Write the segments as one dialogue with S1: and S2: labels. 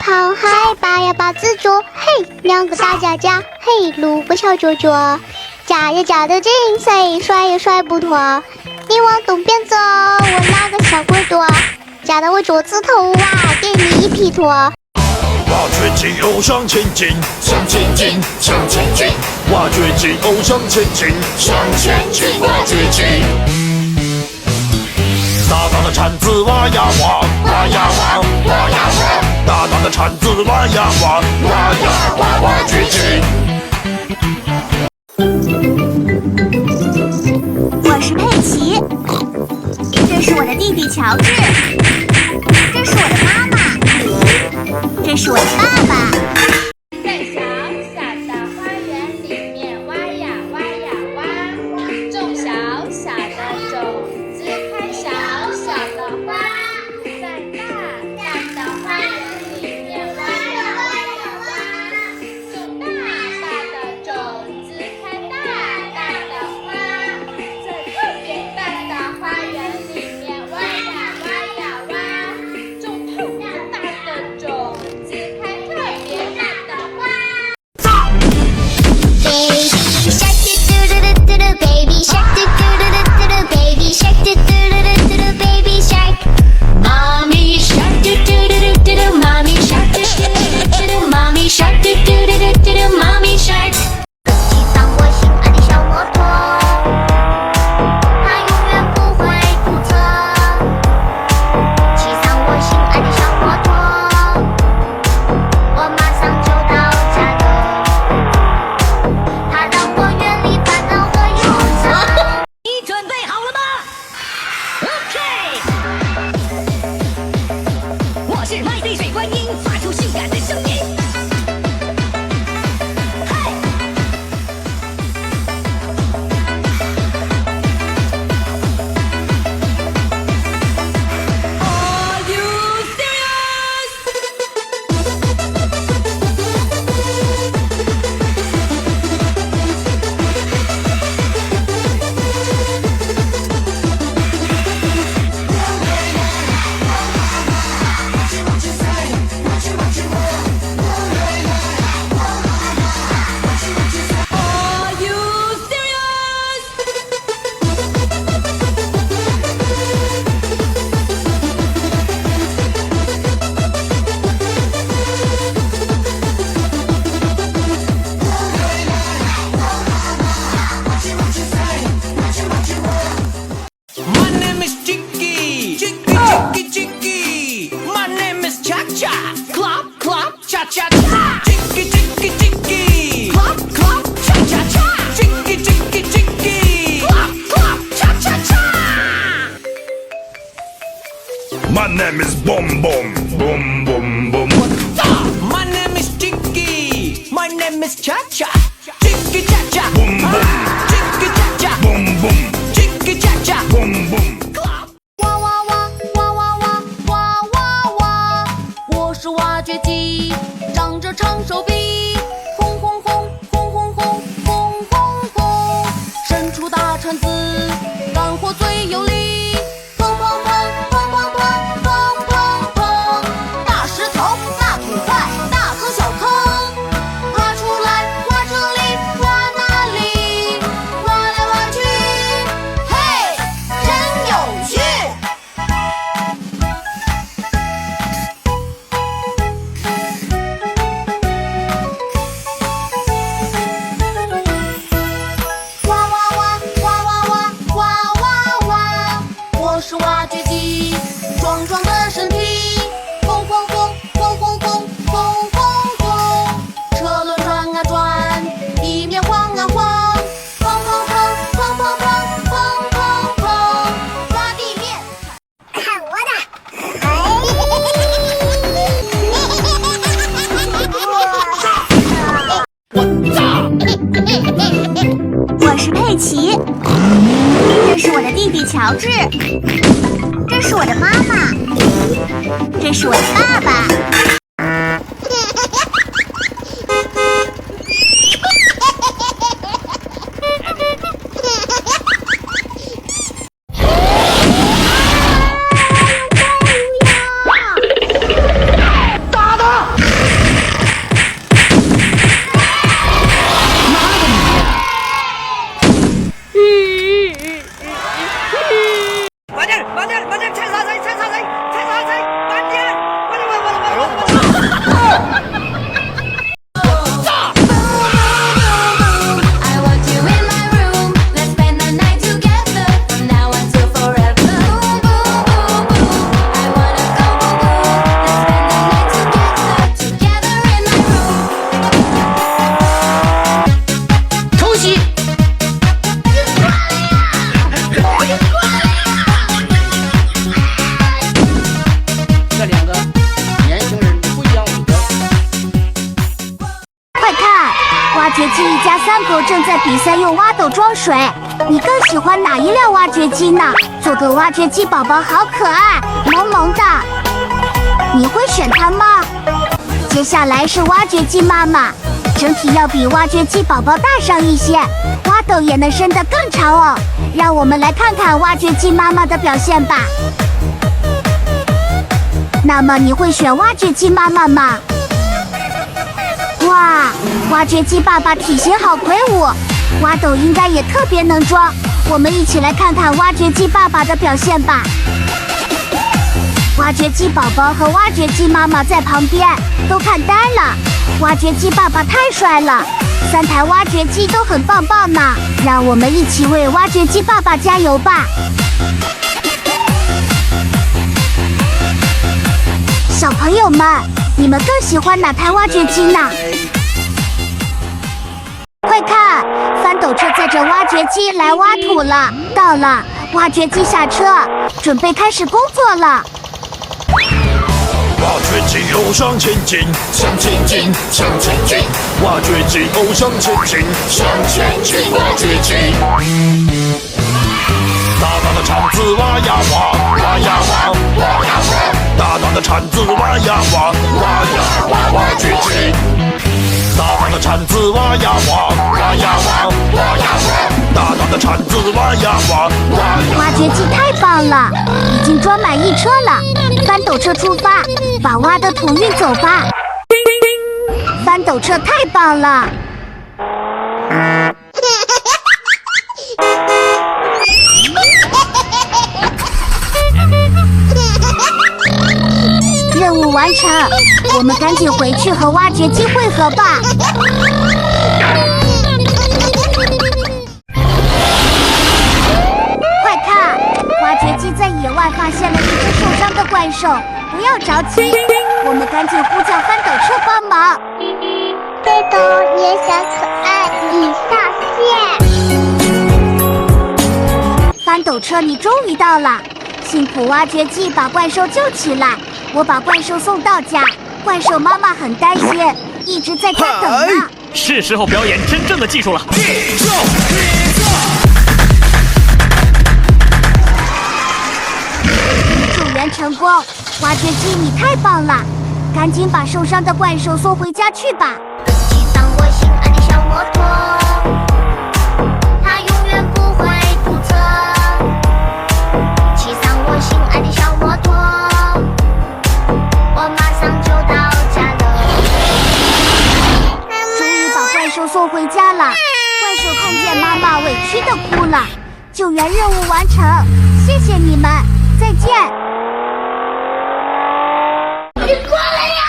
S1: 好嗨，拔呀拔蜘蛛，嘿，两个大家家，嘿，萝卜小脚脚，夹呀夹得紧，谁甩也甩不脱。你往东边走，我那个小鬼多，夹到我脚趾头啊，给你一劈拖。
S2: 挖掘机哦，向前进，向前进，向前进，挖掘机哦，向前进，向前进，挖掘机。大大的铲子挖呀挖，挖呀挖，挖呀挖，大大的铲子挖呀挖，挖呀挖，挖掘机。
S3: 我是佩奇，这是我的弟弟乔治，这是我的妈妈，这是我的爸爸。
S4: 在小小的花园里面挖呀挖呀挖，种小小的种子，开小小的花，在大大的花园里面挖呀挖呀挖，种大大的种子，开大大的花，在特别大的花园里面挖呀挖呀挖，种特别大的种子，开特别大的花。
S1: Baby shark do do do do do, baby shark do do do do do, baby shark do do do do do, baby shark.
S5: Mommy shark do do do do do, mommy shark do do do do, mommy shark do do do do do, mommy shark.
S1: 骑上我心爱的小摩托，它永远不会堵车。骑上我心爱的小摩托，我马上就到家了。它让我远离烦恼和忧伤。
S5: 你准备好了吗 ？OK。我是麦地水观音，发出性感的声音。嗨。Are you serious？Are you serious？My
S6: name is Chicky, Chicky, Chicky, Chicky. My name is Cha Cha, Clop, Clop, Cha Cha Cha. Chicky, Chicky, Chicky, Clop, Clop, Cha Cha Cha. Chicky, Chicky, Chicky, Clop, Clop, Cha Cha Cha.
S2: My name is Boom Boom, Boom Boom Boom.
S6: My name is Chicky, my name is Cha Cha. Chicky Cha Cha,
S2: Boom Boom,
S6: Chicky Cha Cha,
S2: Boom Boom,
S6: Chicky Cha Cha.
S2: Boom Boom.
S5: 哇哇哇哇哇哇哇哇哇！我是挖掘机，长着长手臂，轰轰轰轰轰轰轰轰轰，伸出大铲子，干活最有力，砰砰砰砰砰砰砰砰砰，大石头大土块，大坑小坑，挖出来挖这里挖那里，挖来挖去，嘿，真有趣！哇哇哇哇哇哇哇哇哇！我是挖掘机，壮壮的身体，轰轰轰轰轰轰轰轰轰，车轮转啊转，地面晃啊晃，砰砰砰砰砰砰砰砰砰，挖地面。
S1: 看我的！
S3: 我是佩奇，这是我的弟弟乔治，这是我的妈妈，这是我的爸爸。
S1: 打他！
S3: 比赛用挖斗装水，你更喜欢哪一辆挖掘机呢？做个挖掘机宝宝好可爱，萌萌的，你会选它吗？接下来是挖掘机妈妈，整体要比挖掘机宝宝大上一些，挖斗也能伸得更长哦。让我们来看看挖掘机妈妈的表现吧。那么你会选挖掘机妈妈吗？哇，挖掘机爸爸体型好魁梧，挖斗应该也特别能装。我们一起来看看挖掘机爸爸的表现吧。挖掘机宝宝和挖掘机妈妈在旁边都看呆了，挖掘机爸爸太帅了，3台挖掘机都很棒棒呢。让我们一起为挖掘机爸爸加油吧！小朋友们，你们更喜欢哪台挖掘机呢？快看，翻斗车载着挖掘机来挖土了。到了，挖掘机下车，准备开始工作了。
S2: 挖掘机偶向前进，向前进，向前进。挖掘机偶向前进，向前进。挖掘机。大大的铲子挖呀挖，挖呀挖，挖呀挖。大大的铲子挖呀挖，挖呀挖。挖掘机。大大的铲子挖呀挖，挖呀挖，挖呀挖。大大的铲子挖呀挖，挖呀。
S3: 挖掘机太棒了，已经装满1车了。翻斗车出发，把挖的土运走吧。翻斗车太棒了。任务完成，我们赶紧回去和挖掘机汇合吧。快看，挖掘机在野外发现了一只受伤的怪兽，不要着急，我们赶紧呼叫翻斗车帮忙。
S1: 飞斗也想可爱已上线。
S3: 翻斗车，你终于到了，辛苦挖掘机把怪兽救起来，我把怪兽送到家，怪兽妈妈很担心，一直在家等呢。
S7: 是时候表演真正的技术了。
S3: 救援成功，挖掘机你太棒了，赶紧把受伤的怪兽送回家去吧。
S1: 骑上我心爱的小摩托，它永远不会堵车。骑上我心爱的小摩托，我马上就到家了。
S3: 终于把怪兽送回家了，怪兽看见妈妈委屈的哭了。救援任务完成，谢谢你们，再见。
S1: 你过来呀！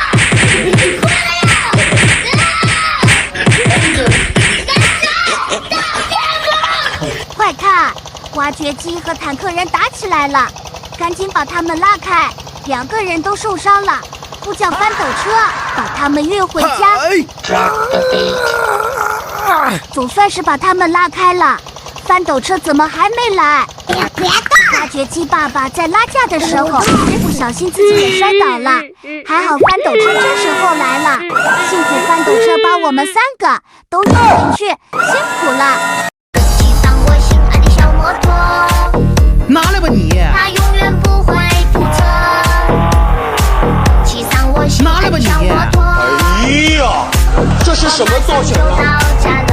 S1: 你过来呀！
S3: 快看，挖掘机和坦克人打起来了，赶紧把他们拉开，2个人都受伤了，呼叫翻斗车把他们运回家。总算是把他们拉开了，翻斗车怎么还没来？
S1: 别动！
S3: 挖掘机爸爸在拉架的时候不小心自己也摔倒了，还好翻斗车这时候来了，幸苦翻斗车把我们3个都运回去，辛苦了。
S1: 骑上我心爱的小摩托，
S6: 拿来吧你！
S1: 它永远不会堵车。骑上我心爱的小摩托，
S2: 哎呀，这是什么造型啊？
S1: 到家了。